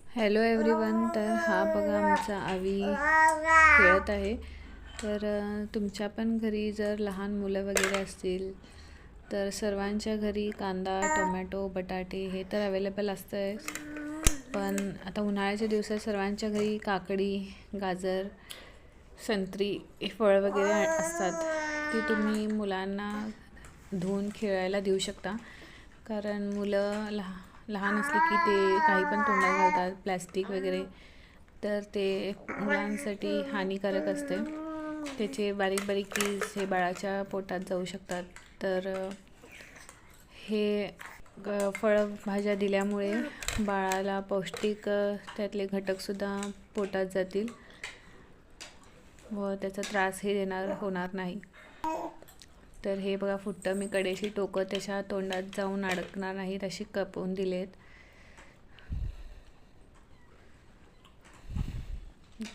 Hello everyone. तर हा बघा आमचा आवी खेळत आहे. तर तुमच्या पण घरी जर लहान मुलं वगैरे असतील तर सर्वांच्या घरी कांदा, टोमॅटो, बटाटे हे तर अवेलेबल असतं आहे. पण आता उन्हाळ्याच्या दिवसात सर्वांच्या घरी काकडी, गाजर, संत्री हे फळं वगैरे असतात. ती तुम्ही मुलांना धुवून खेळायला देऊ शकता. कारण मुलं लहान असले की ते काही पण तोंडात घालतात, प्लॅस्टिक वगैरे, तर ते मुलांसाठी हानिकारक असते. त्याचे बारीक बारीक कीस हे बाळाच्या पोटात जाऊ शकतात. तर हे फळं भाज्या दिल्यामुळे बाळाला पौष्टिक त्यातले घटकसुद्धा पोटात जातील व त्याचा त्रासही होणार नाही. तर हे बघा फुट्टं मी कडेशी टोकं त्याच्या तोंडात जाऊन अडकणार नाहीत अशी कापून दिलेत.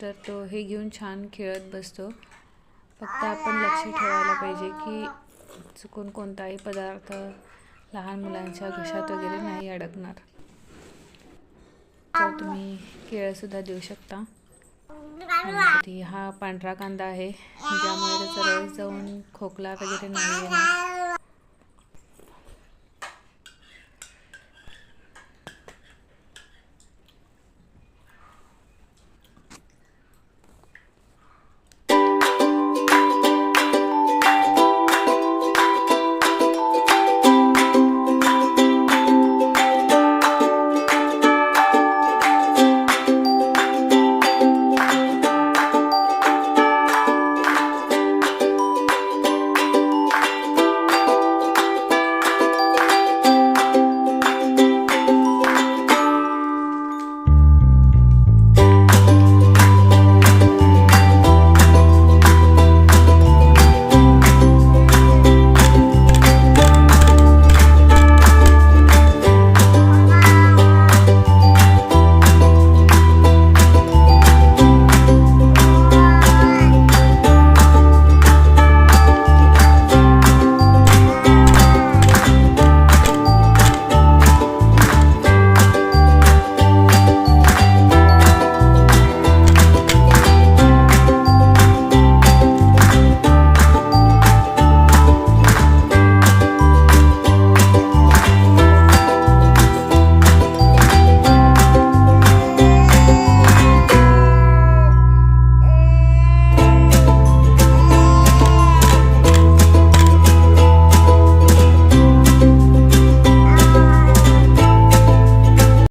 तर तो हे घेऊन छान खेळत बसतो. फक्त आपण लक्ष ठेवायला पाहिजे की चुकून कोणताही पदार्थ लहान मुलांच्या घशात वगैरे नाही अडकणार. तर तुम्ही केळंसुद्धा देऊ शकता. आणि हा पांढरा कांदा आहे ज्यामुळे त्याचा रस जाऊन खोकला वगैरे नाही येणार.